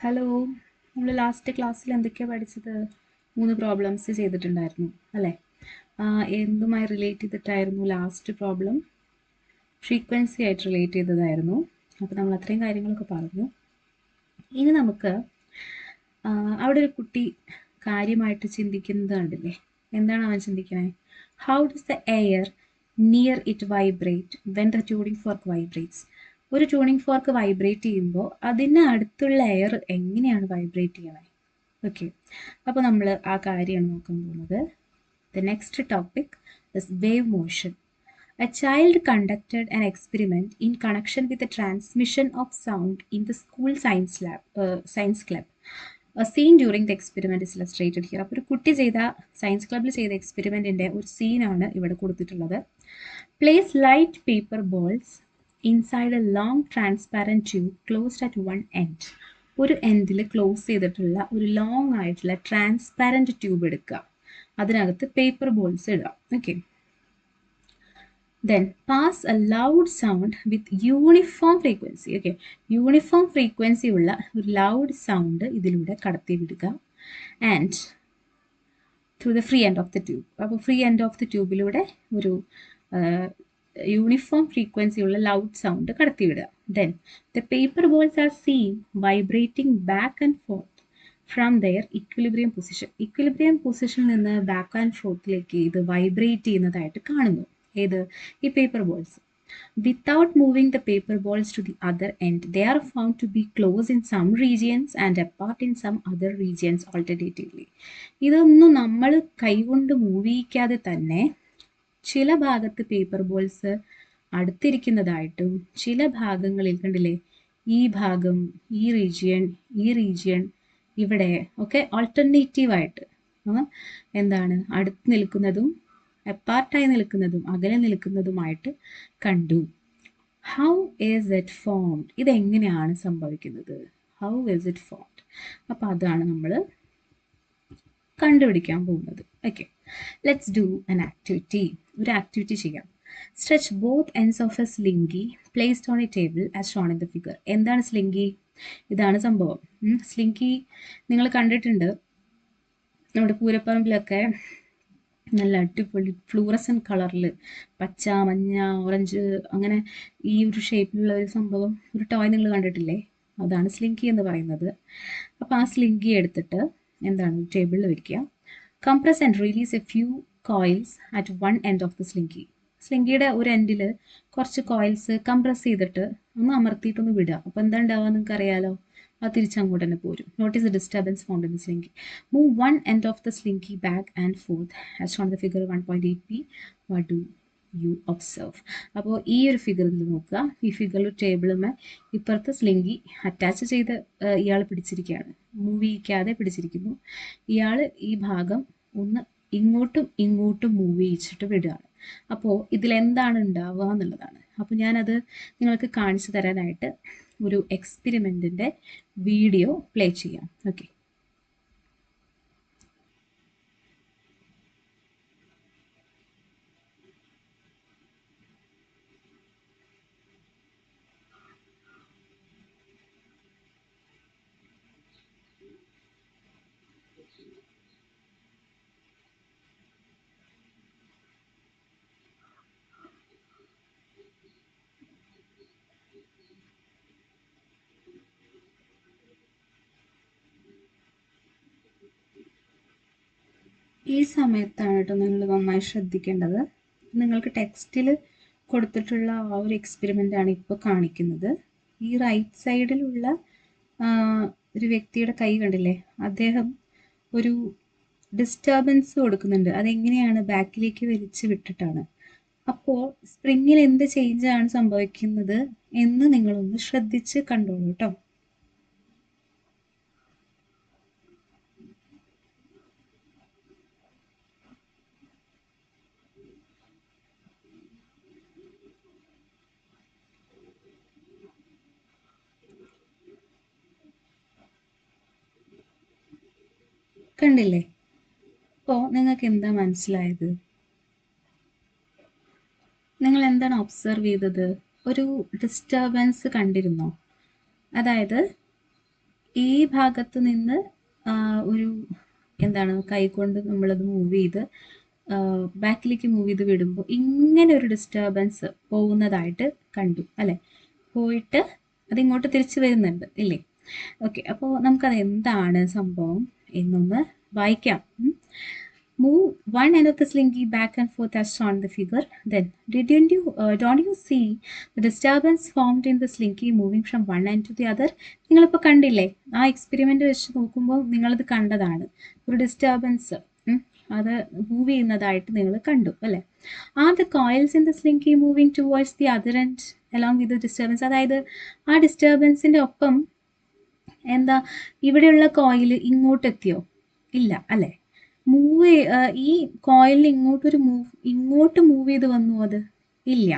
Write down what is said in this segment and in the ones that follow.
Hello. നമ്മൾ last ക്ലാസ്സിൽ എന്തൊക്കെയാണ് പഠിച്ചത്? 3 പ്രോബ്ലംസ് ചെയ്തിട്ടുണ്ടായിരുന്നു അല്ലേ? എന്തുമായി റിലേറ്റ് ചെയ്തിട്ടായിരുന്നു ലാസ്റ്റ് പ്രോബ്ലം? ഫ്രീക്വൻസി ആയിട്ട് റിലേറ്റ് ചെയ്തതായിരുന്നു. അപ്പോൾ നമ്മൾ അത്രയും കാര്യങ്ങളൊക്കെ പറഞ്ഞു. ഇനി നമുക്ക് അവിടെ ഒരു കുട്ടി കാര്യമായിട്ട് ചിന്തിക്കുന്നത് കണ്ടില്ലേ? എന്താണ് അവൻ ചിന്തിക്കണേ? How does the air near it vibrate when the tuning fork vibrates? ഒരു ട്യൂണിംഗ് ഫോർക്ക് വൈബ്രേറ്റ് ചെയ്യുമ്പോൾ അതിന് അടുത്തുള്ള എയർ എങ്ങനെയാണ് വൈബ്രേറ്റ് ചെയ്യണേ? ഓക്കെ, അപ്പോൾ നമ്മൾ ആ കാര്യമാണ് നോക്കാൻ പോകുന്നത്. The next topic is wave motion. A child conducted an experiment in connection with the transmission of sound in the school science club. A scene during the experiment is illustrated here. അപ്പോൾ ഒരു കുട്ടി ചെയ്ത science ക്ലബ്ബിൽ ചെയ്ത എക്സ്പെരിമെൻറ്റിൻ്റെ ഒരു സീനാണ് ഇവിടെ കൊടുത്തിട്ടുള്ളത്. Place light paper balls inside a long transparent tube closed at one end. ഒരു എൻഡിൽ ക്ലോസ് ചെയ്തിട്ടുള്ള ഒരു ലോങ് ആയിട്ടുള്ള ട്രാൻസ്പാരൻറ്റ് ട്യൂബ് എടുക്കുക, അതിനകത്ത് പേപ്പർ ബോൾസ് ഇടുക. Okay, then pass a loud sound with uniform frequency. Okay, uniform frequency ഉള്ള ഒരു loud sound ഇതിലൂടെ കടത്തി വിടുക and through the free end of the tube. അപ്പോൾ ഫ്രീ എൻഡ് ഓഫ് ദി ട്യൂബിലൂടെ ഒരു യൂണിഫോം ഫ്രീക്വൻസി ഉള്ള ലൗഡ് സൗണ്ട് കടത്തി വിടുക. Then the paper balls are seen vibrating back and forth from their equilibrium position. Equilibrium പൊസിഷനിൽ നിന്ന് back and ഫോർത്തിലേക്ക് ഇത് vibrate ചെയ്യുന്നതായിട്ട് കാണുന്നു. ഏത്? ഈ paper balls. Without moving the paper balls to the other end, they are found to be close in some regions and apart in some other regions alternatively. ഇതൊന്നും നമ്മൾ കൈകൊണ്ട് മൂവ് ചെയ്യിക്കാതെ തന്നെ ചില ഭാഗത്ത് പേപ്പർ ബോൾസ് അടുത്തിരിക്കുന്നതായിട്ടും ചില ഭാഗങ്ങളിൽ കണ്ടില്ലേ, ഈ ഭാഗം, ഈ റീജിയൻ ഇവിടെ ഒക്കെ ആൾട്ടർനേറ്റീവായിട്ട് എന്താണ് അടുത്ത് നിൽക്കുന്നതും അപ്പാർട്ടായി നിൽക്കുന്നതും അകലെ നിൽക്കുന്നതുമായിട്ട് കണ്ടു. How is it formed? ഇതെങ്ങനെയാണ് സംഭവിക്കുന്നത്? How is it formed? അപ്പോൾ അതാണ് നമ്മൾ കണ്ടുപിടിക്കാൻ പോകുന്നത്. Okay, let's do an activity. ഒരു ആക്ടിവിറ്റി ചെയ്യാം. Stretch both ends of a slinky placed on a table as shown in the figure. എന്താണ് സ്ലിംഗി? ഇതാണ് സംഭവം. സ്ലിംഗി നിങ്ങൾ കണ്ടിട്ടുണ്ട്, നമ്മുടെ പൂരപ്പറമ്പിലൊക്കെ നല്ല അടിപൊളി ഫ്ലൂറസൻ കളറിൽ പച്ച, മഞ്ഞ, ഓറഞ്ച് അങ്ങനെ ഈ ഒരു ഷേപ്പിലുള്ള ഒരു സംഭവം, ഒരു ടോയ് നിങ്ങൾ കണ്ടിട്ടില്ലേ? അതാണ് സ്ലിംഗി എന്ന് പറയുന്നത്. അപ്പോൾ ആ സ്ലിംഗി എടുത്തിട്ട് എന്താണ് ടേബിളിൽ വയ്ക്കുക. Compress and release a few coils at one end of the slinky. സ്ലിംഗിയുടെ ഒരു എൻഡിൽ കുറച്ച് കോയിൽസ് കംപ്രസ് ചെയ്തിട്ട് ഒന്ന് അമർത്തിയിട്ടൊന്ന് വിടുക. അപ്പോൾ എന്താ ഉണ്ടാവുക നിങ്ങൾക്ക് അറിയാലോ, അത് തിരിച്ചങ്ങോട്ട് തന്നെ പോരും. Notice the disturbance found in the slinky. Move one end of the slinky back and forth as shown the figure 1.8p. What do you observe? അപ്പോൾ ഈ ഒരു ഫിഗറിൽ നോക്കുക. ഈ ഫിഗറിൽ ടേബിളുമേ ഇപ്പുറത്ത് സ്ലിംഗി അറ്റാച്ച് ചെയ്ത് ഇയാൾ പിടിച്ചിരിക്കുകയാണ്, മൂവ് ചെയ്യിക്കാതെ പിടിച്ചിരിക്കുന്നു. ഇയാൾ ഈ ഭാഗം ഒന്ന് ഇങ്ങോട്ടും മൂവ് ചെയ്യിച്ചിട്ട് വിടുകയാണ്. അപ്പോൾ ഇതിലെന്താണ് ഉണ്ടാവുക എന്നുള്ളതാണ്. അപ്പോൾ ഞാനത് നിങ്ങൾക്ക് കാണിച്ചു തരാനായിട്ട് ഒരു എക്സ്പെരിമെൻറ്റിൻ്റെ വീഡിയോ പ്ലേ ചെയ്യാം. ഓക്കെ, ഈ സമയത്താണ് കേട്ടോ നിങ്ങൾ നന്നായി ശ്രദ്ധിക്കേണ്ടത്. നിങ്ങൾക്ക് ടെക്സ്റ്റിൽ കൊടുത്തിട്ടുള്ള ആ ഒരു എക്സ്പെരിമെൻ്റ് ആണ് ഇപ്പോൾ കാണിക്കുന്നത്. ഈ റൈറ്റ് സൈഡിലുള്ള ഒരു വ്യക്തിയുടെ കൈ കണ്ടില്ലേ, അദ്ദേഹം ഒരു ഡിസ്റ്റർബൻസ് കൊടുക്കുന്നുണ്ട്. അതെങ്ങനെയാണ്? ബാക്കിലേക്ക് വലിച്ചു വിട്ടിട്ടാണ്. അപ്പോൾ സ്പ്രിങ്ങിൽ എന്ത് ചേഞ്ചാണ് സംഭവിക്കുന്നത് എന്ന് നിങ്ങളൊന്ന് ശ്രദ്ധിച്ച് കണ്ടോളൂ കേട്ടോ. കണ്ടില്ലേ? അപ്പോൾ നിങ്ങൾക്ക് എന്താ മനസ്സിലായത്? നിങ്ങൾ എന്താണ് ഒബ്സർവ് ചെയ്തത്? ഒരു ഡിസ്റ്റർബൻസ് കണ്ടിരുന്നോ? അതായത് ഈ ഭാഗത്ത് നിന്ന് ഒരു എന്താണ് കൈകൊണ്ട് നമ്മളത് മൂവ് ചെയ്ത് ബാക്കിലേക്ക് മൂവ് ചെയ്ത് വിടുമ്പോൾ ഇങ്ങനെ ഒരു ഡിസ്റ്റർബൻസ് പോകുന്നതായിട്ട് കണ്ടു അല്ലേ? പോയിട്ട് അതിങ്ങോട്ട് തിരിച്ചു വരുന്നുണ്ട് ഇല്ലേ? ഓക്കെ, അപ്പോൾ നമുക്കത് എന്താണ് സംഭവം എന്നൊന്ന് വായിക്കാം. Move one end of the slinky back and forth as shown in the figure. Then, don't you see the disturbance formed in the slinky moving from one end to the other? നിങ്ങളിപ്പോൾ കണ്ടില്ലേ? ആ experiment വെച്ച് നോക്കുമ്പോൾ നിങ്ങളത് കണ്ടതാണ്. ഒരു disturbance അത് move ചെയ്യുന്നതായിട്ട് നിങ്ങൾ കണ്ടു അല്ലേ? Are the coils in the slinky moving towards the other end along with the disturbance? അതായത് ആ ഡിസ്റ്റർബൻസിൻ്റെ ഒപ്പം എന്താ ഇവിടെയുള്ള കോയിൽ ഇങ്ങോട്ടെത്തിയോ? ഇല്ല അല്ലേ? ഈ കോയിലിന് ഇങ്ങോട്ട് മൂവ് ചെയ്ത് വന്നു അത്? ഇല്ല,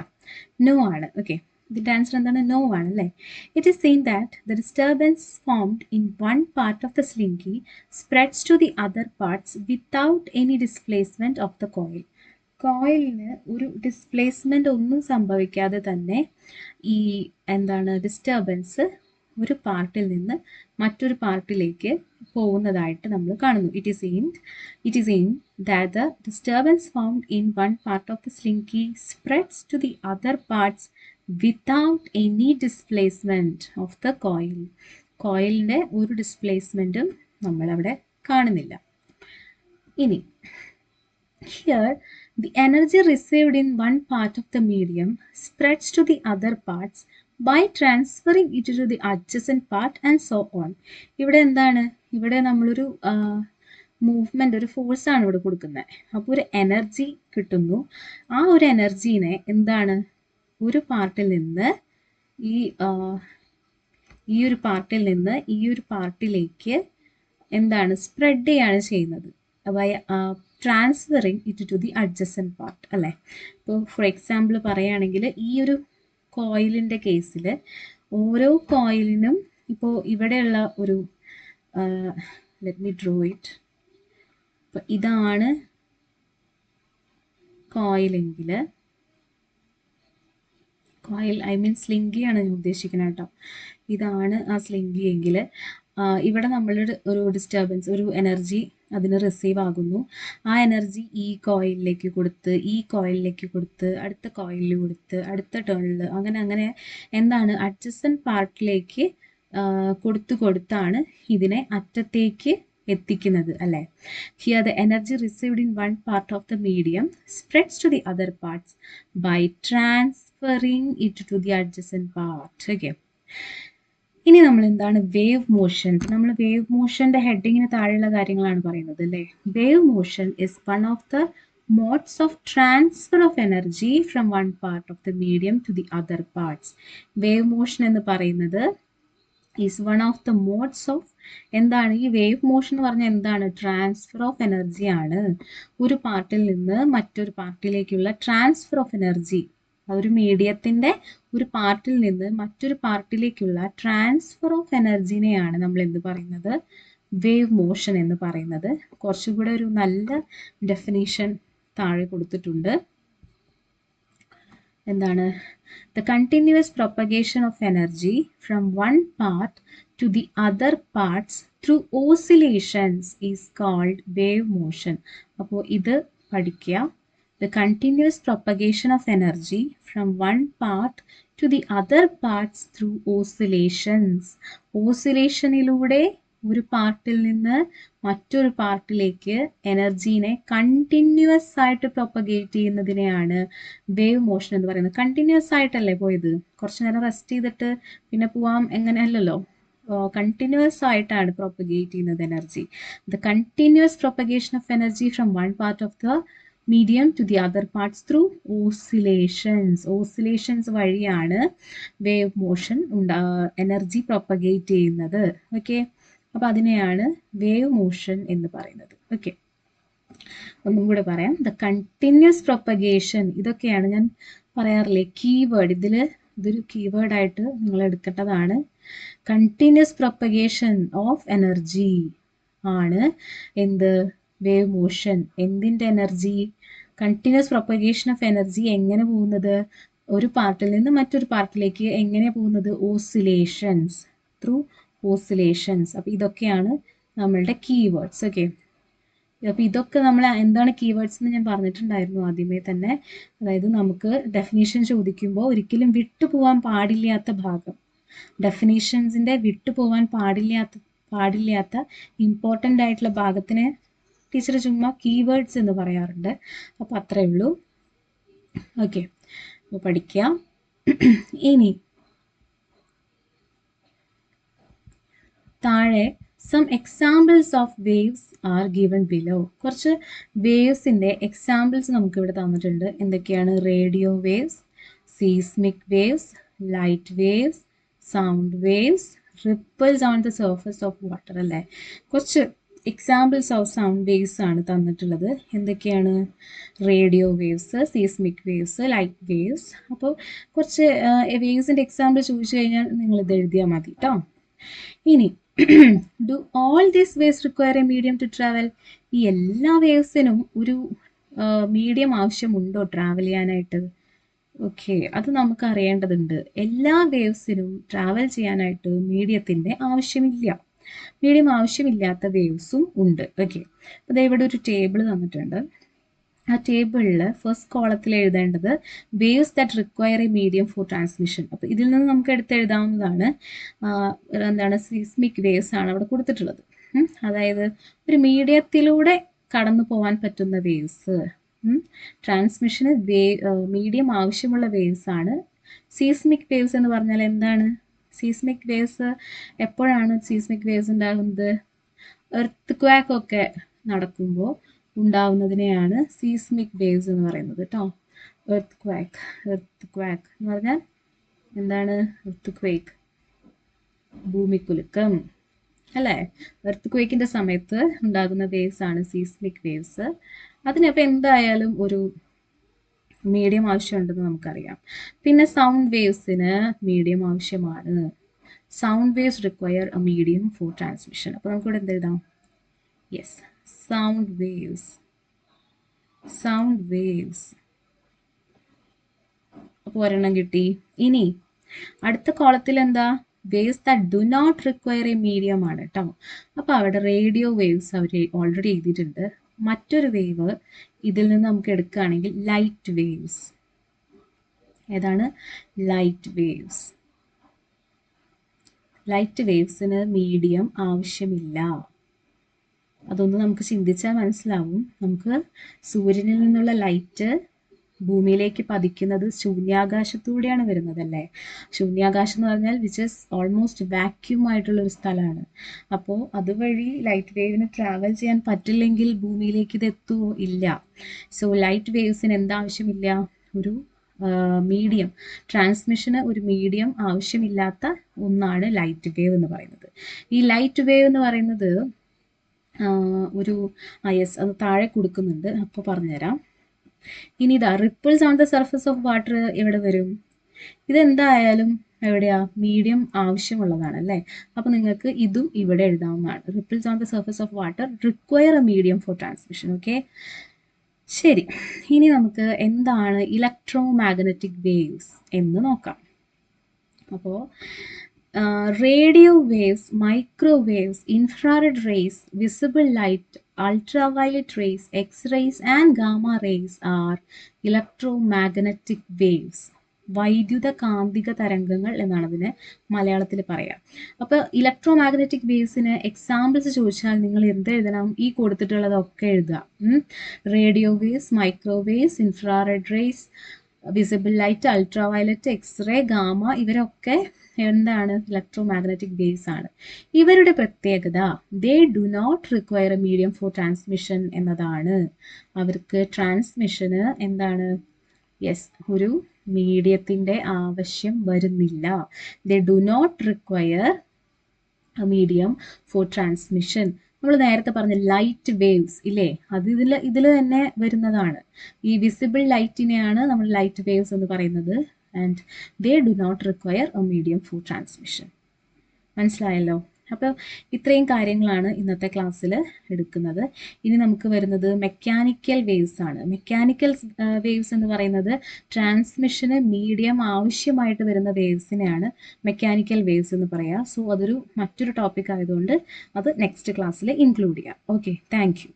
നോ ആണ്. ഓക്കെ, ഇതിൻ്റെ ആൻസർ എന്താണ്? നോ ആണ് അല്ലേ? It is same that the disturbance formed in one part of the slinky spreads to the other parts without any displacement of the coil. കോയിലിന് ഒരു ഡിസ്പ്ലേസ്മെൻ്റ് ഒന്നും സംഭവിക്കാതെ തന്നെ ഈ ഡിസ്റ്റർബൻസ് ഒരു പാർട്ടിൽ നിന്ന് മറ്റൊരു പാർട്ടിലേക്ക് പോകുന്നതായിട്ട് നമ്മൾ കാണുന്നു. It is aimed that the disturbance found in one part of the slinky spreads to the other parts without any displacement of the coil. കോയിലിൻ്റെ ഒരു ഡിസ്പ്ലേസ്മെൻറ്റും നമ്മളവിടെ കാണുന്നില്ല. ഇനി here the energy received in one part of the medium spreads to the other parts by transferring it to the adjacent part and so on. ഇവിടെ എന്താണ്? ഇവിടെ നമ്മളൊരു movement, ഒരു ഫോഴ്സാണ് ഇവിടെ കൊടുക്കുന്നത്. അപ്പോൾ ഒരു എനർജി കിട്ടുന്നു. ആ ഒരു എനർജീനെ ഒരു പാർട്ടിൽ നിന്ന് ഈ ഒരു പാർട്ടിലേക്ക് സ്പ്രെഡ് ചെയ്യാണ് ചെയ്യുന്നത്. Transferring it to the adjacent part അല്ലേ? ഇപ്പോൾ ഫോർ എക്സാമ്പിൾ പറയുകയാണെങ്കിൽ ഈ ഒരു കോയിലിൻ്റെ കേസിൽ ഓരോ കോയിലിനും ഇപ്പോൾ ഇവിടെയുള്ള ഒരു ലെറ്റ് മീ ഡ്രോ ഇറ്റ്. അപ്പോൾ ഇതാണ് കോയിലെങ്കിൽ, സ്ലിങ്കിയാണ് ഞാൻ ഉദ്ദേശിക്കുന്നത് കേട്ടോ. ഇതാണ് ആ സ്ലിങ്കി എങ്കിൽ ഇവിടെ നമ്മളുടെ ഒരു ഡിസ്റ്റർബൻസ്, ഒരു എനർജി അതിന് റിസീവ് ആകുന്നു. ആ എനർജി ഈ കോയിലിലേക്ക് കൊടുത്ത് അടുത്ത കോയിലിൽ കൊടുത്ത് അടുത്ത ടേണിൽ അങ്ങനെ അഡ്ജസൻറ്റ് പാർട്ടിലേക്ക് കൊടുത്താണ് ഇതിനെ അറ്റത്തേക്ക് എത്തിക്കുന്നത് അല്ലേ? Here the energy received in one part of the medium spreads to the other parts by transferring it to the adjacent part. Okay. ഇനി നമ്മൾ വേവ് മോഷൻ. നമ്മൾ വേവ് മോഷന്റെ ഹെഡിങ്ങിന് താഴെയുള്ള കാര്യങ്ങളാണ് പറയുന്നത് അല്ലേ? Wave motion is one of the modes of transfer of energy from one part of the medium to the other parts. Wave motion എന്ന് പറയുന്നത് is one of the modes of ഈ വേവ് മോഷൻ എന്ന് പറഞ്ഞാൽ transfer of energy ആണ്. ഒരു പാർട്ടിൽ നിന്ന് മറ്റൊരു പാർട്ടിലേക്കുള്ള ട്രാൻസ്ഫർ ഓഫ് എനർജി, ഒരു മീഡിയത്തിൻ്റെ ഒരു പാർട്ടിൽ നിന്ന് മറ്റൊരു പാർട്ടിലേക്കുള്ള ട്രാൻസ്ഫർ ഓഫ് എനർജിനെയാണ് നമ്മൾ പറയുന്നത്? വേവ് മോഷൻ എന്ന് പറയുന്നത്. കുറച്ചുകൂടെ ഒരു നല്ല ഡെഫിനേഷൻ താഴെ കൊടുത്തിട്ടുണ്ട്. The continuous propagation of energy from one part to the other parts through oscillations is called wave motion. അപ്പോൾ ഇത് പഠിക്കുക. The continuous propagation of energy from one part to the other parts through oscillations. ഓസിലേഷനിലൂടെ ഒരു പാർട്ടിൽ നിന്ന് മറ്റൊരു പാർട്ടിലേക്ക് എനർജീനെ continuous ആയിട്ട് propagate ചെയ്യുന്നതിനെയാണ് wave motion എന്ന് പറയുന്നത്. കണ്ടിന്യൂസ് ആയിട്ടല്ലേ പോയത്? കുറച്ച് നേരം റെസ്റ്റ് ചെയ്തിട്ട് പിന്നെ പോവാം എങ്ങനെയല്ലല്ലോ, കണ്ടിന്യൂസ് ആയിട്ടാണ് പ്രൊപ്പഗേറ്റ് ചെയ്യുന്നത് energy. The continuous propagation of energy from one part of the medium to the other parts through oscillations വഴിയാണ് വേവ് മോഷൻ എനർജി പ്രൊപ്പഗേറ്റ് ചെയ്യുന്നത്. ഓക്കെ, അപ്പോൾ അതിനെയാണ് വേവ് മോഷൻ എന്ന് പറയുന്നത്. ഓക്കെ, ഒന്നും കൂടെ പറയാം. ദ കണ്ടിന്യൂസ് പ്രൊപ്പഗേഷൻ, ഇതൊക്കെയാണ് ഞാൻ പറയാറില്ലേ കീവേഡ്. ഇതൊരു കീവേഡായിട്ട് നിങ്ങൾ എടുക്കേണ്ടതാണ്. കണ്ടിന്യൂസ് പ്രൊപ്പഗേഷൻ ഓഫ് എനർജി ആണ് വേവ് മോഷൻ. എന്തിൻ്റെ energy? Continuous propagation of energy എങ്ങനെ പോകുന്നത്? ഒരു പാർട്ടിൽ നിന്ന് മറ്റൊരു പാർട്ടിലേക്ക് എങ്ങനെ പോകുന്നത്? Oscillations, through oscillations. അപ്പോൾ ഇതൊക്കെയാണ് നമ്മളുടെ കീവേഡ്സ്. ഓക്കെ, അപ്പോൾ ഇതൊക്കെ നമ്മൾ എന്താണ് കീവേഡ്സ് എന്ന് ഞാൻ പറഞ്ഞിട്ടുണ്ടായിരുന്നു ആദ്യമേ തന്നെ. അതായത് നമുക്ക് ഡെഫിനേഷൻ ചോദിക്കുമ്പോൾ ഒരിക്കലും വിട്ടുപോകാൻ പാടില്ലാത്ത ഭാഗം, ഡെഫിനേഷൻസിൻ്റെ വിട്ടുപോകാൻ പാടില്ലാത്ത ഇമ്പോർട്ടൻ്റ് ആയിട്ടുള്ള ഭാഗത്തിന് ടീച്ചർ ചുമ്മാ കീവേഡ്സ് എന്ന് പറയാറുണ്ട്. അപ്പോൾ അത്രയേ ഉള്ളൂ. ഓക്കെ, അപ്പോൾ പഠിക്കാം. ഇനി താഴെ some examples of waves are given below. കുറച്ച് വേവ്സിൻ്റെ എക്സാമ്പിൾസ് നമുക്ക് ഇവിടെ തന്നിട്ടുണ്ട്. എന്തൊക്കെയാണ്? Radio waves, seismic waves, light waves, sound waves, ripples on the surface of water. അല്ലേ, കുറച്ച് എക്സാമ്പിൾസ് ഓഫ് സൗണ്ട് വേവ്സ് ആണ് തന്നിട്ടുള്ളത്. എന്തൊക്കെയാണ്? Radio waves, seismic waves, light waves. അപ്പോൾ കുറച്ച് വേവ്സിൻ്റെ എക്സാമ്പിൾ ചോദിച്ചു കഴിഞ്ഞാൽ നിങ്ങൾ ഇത് എഴുതിയാൽ മതി കേട്ടോ. ഇനി do all these waves require a medium to travel? ഈ എല്ലാ വേവ്സിനും ഒരു മീഡിയം ആവശ്യമുണ്ടോ ട്രാവൽ ചെയ്യാനായിട്ട്? ഓക്കെ, അത് നമുക്ക് അറിയേണ്ടതുണ്ട്. എല്ലാ വേവ്സിനും ട്രാവൽ ചെയ്യാനായിട്ട് മീഡിയത്തിൻ്റെ ആവശ്യമില്ല. മീഡിയം ആവശ്യമില്ലാത്ത വേവ്സും ഉണ്ട്. ഓക്കെ, അപ്പോൾ ഇവിടെ ഒരു ടേബിൾ തന്നിട്ടുണ്ട്. ആ ടേബിളിൽ ഫസ്റ്റ് കോളത്തിൽ എഴുതേണ്ടത് waves that require a medium for transmission. അപ്പോൾ ഇതിൽ നിന്ന് നമുക്ക് എടുത്തെഴുതാവുന്നതാണ്. എന്താണ്? സീസ്മിക് വേവ്സ് ആണ് അവിടെ കൊടുത്തിട്ടുള്ളത്. അതായത് ഒരു മീഡിയത്തിലൂടെ കടന്നു പോകാൻ പറ്റുന്ന വേവ്സ്, ട്രാൻസ്മിഷന് മീഡിയം ആവശ്യമുള്ള വേവ്സ് ആണ്. സീസ്മിക് വേവ്സ് എന്ന് പറഞ്ഞാൽ എന്താണ്? സീസ്മിക് വേവ്സ് എപ്പോഴാണ് സീസ്മിക് വേവ്സ് ഉണ്ടാകുന്നത്? എർത്ത് ക്വാക്ക് ഒക്കെ നടക്കുമ്പോൾ ഉണ്ടാവുന്നതിനെയാണ് സീസ്മിക് വേവ്സ് എന്ന് പറയുന്നത് കേട്ടോ. എർത്ത് ക്വാക്ക് എന്ന് പറഞ്ഞാൽ എന്താണ്? എർത്ത് ക്വേക്ക്, ഭൂമിക്കുലുക്കം അല്ലേ? എർത്ത് ക്വേക്കിൻ്റെ സമയത്ത് ഉണ്ടാകുന്ന വേവ്സ് ആണ് സീസ്മിക് വേവ്സ്. അതിനപ്പോൾ എന്തായാലും ഒരു മീഡിയം ആവശ്യമുണ്ടെന്ന് നമുക്കറിയാം. പിന്നെ സൗണ്ട് വേവ്സിന് മീഡിയം ആവശ്യമാണ്. Sound waves require a medium for transmission. അപ്പോൾ നമുക്കിവിടെ എന്തെഴുതാം? Yes, sound waves. അപ്പോൾ ഒരെണ്ണം കിട്ടി. ഇനി അടുത്ത കോളത്തിൽ എന്താ? Waves that do not require a medium ആണ് കേട്ടോ. അപ്പോൾ അവിടെ റേഡിയോ വേവ്സ് അവർ ഓൾറെഡി എഴുതിയിട്ടുണ്ട്. മറ്റൊരു വേവ് ഇതിൽ നിന്ന് നമുക്ക് എടുക്കുകയാണെങ്കിൽ ലൈറ്റ് വേവ്സ്. ഏതാണ്? Light waves. ലൈറ്റ് വേവ്സിന് മീഡിയം ആവശ്യമില്ല. അതൊന്ന് നമുക്ക് ചിന്തിച്ചാൽ മനസ്സിലാവും. നമുക്ക് സൂര്യനിൽ നിന്നുള്ള ലൈറ്റ് ഭൂമിയിലേക്ക് പതിക്കുന്നത് ശൂന്യാകാശത്തൂടെയാണ് വരുന്നത് അല്ലേ? ശൂന്യാകാശം എന്ന് പറഞ്ഞാൽ വിച്ച് ഇസ് ഓൾമോസ്റ്റ് വാക്യൂം ആയിട്ടുള്ളൊരു സ്ഥലമാണ്. അപ്പോൾ അതുവഴി ലൈറ്റ് വേവിന് ട്രാവൽ ചെയ്യാൻ പറ്റില്ലെങ്കിൽ ഭൂമിയിലേക്ക് ഇത് എത്തുമോ? ഇല്ല. സോ ലൈറ്റ് വേവ്സിന് എന്താവശ്യമില്ല? ഒരു മീഡിയം, ട്രാൻസ്മിഷന് ഒരു മീഡിയം ആവശ്യമില്ലാത്ത ഒന്നാണ് ലൈറ്റ് വേവ് എന്ന് പറയുന്നത്. ഈ ലൈറ്റ് വേവ് എന്ന് പറയുന്നത് യെസ്, അത് താഴെ കൊടുക്കുന്നുണ്ട്, അപ്പോൾ പറഞ്ഞുതരാം. ഇനി ഇതാ ripples on the surface of water എവിടെ വരും? ഇതെന്തായാലും എവിടെയാ? മീഡിയം ആവശ്യമുള്ളതാണ് അല്ലേ? അപ്പോൾ നിങ്ങൾക്ക് ഇതും ഇവിടെ എഴുതാവുന്നതാണ്. Ripples on the surface of water require a medium for transmission. Okay, ശരി. ഇനി നമുക്ക് എന്താണ് ഇലക്ട്രോ മാഗ്നറ്റിക് വേവ്സ് എന്ന് നോക്കാം. അപ്പോൾ radio waves, microwaves, infrared rays, visible light, ultraviolet rays, X-rays and gamma rays are electromagnetic waves. വൈദ്യുത കാന്തിക തരംഗങ്ങൾ എന്നാണ് അതിനെ മലയാളത്തിൽ പറയാം. അപ്പോൾ ഇലക്ട്രോ മാഗ്നറ്റിക് വേവ്സിന് എക്സാമ്പിൾസ് ചോദിച്ചാൽ നിങ്ങൾ എന്ത് എഴുതണം? ഈ കൊടുത്തിട്ടുള്ളതൊക്കെ എഴുതുക. Radio waves, microwaves, infrared rays, visible light, ultraviolet, X-ray, gamma, ഇവരൊക്കെ എന്താണ്? ഇലക്ട്രോ മാഗ്നറ്റിക് വേവ്സ് ആണ്. ഇവരുടെ പ്രത്യേകത they do not require a medium for transmission എന്നതാണ്. അവർക്ക് ട്രാൻസ്മിഷന് എന്താണ്? യെസ്, ഒരു മീഡിയത്തിൻ്റെ ആവശ്യം വരുന്നില്ല. They do not require a medium for transmission. നമ്മൾ നേരത്തെ പറഞ്ഞ ലൈറ്റ് വേവ്സ് ഇല്ലേ, അത് ഇതിൽ തന്നെ വരുന്നതാണ്. ഈ വിസിബിൾ ലൈറ്റിനെയാണ് നമ്മൾ ലൈറ്റ് വേവ്സ് എന്ന് പറയുന്നത്. And they do not require a medium for transmission. മനസ്സിലായല്ലോ? അപ്പോൾ ഇത്രയും കാര്യങ്ങളാണ് ഇന്നത്തെ ക്ലാസ്സിൽ എടുക്കുന്നത്. ഇനി നമുക്ക് വരുന്നത് മെക്കാനിക്കൽ വേവ്സ് ആണ്. മെക്കാനിക്കൽ വേവ്സ് എന്ന് പറയുന്നത് ട്രാൻസ്മിഷന് മീഡിയം ആവശ്യമായിട്ട് വരുന്ന വേവ്സിനെയാണ് മെക്കാനിക്കൽ വേവ്സ് എന്ന് പറയുക. സോ അതൊരു മറ്റൊരു ടോപ്പിക് ആയതുകൊണ്ട് അത് നെക്സ്റ്റ് ക്ലാസ്സിൽ ഇൻക്ലൂഡ് ചെയ്യാം. Okay, thank you.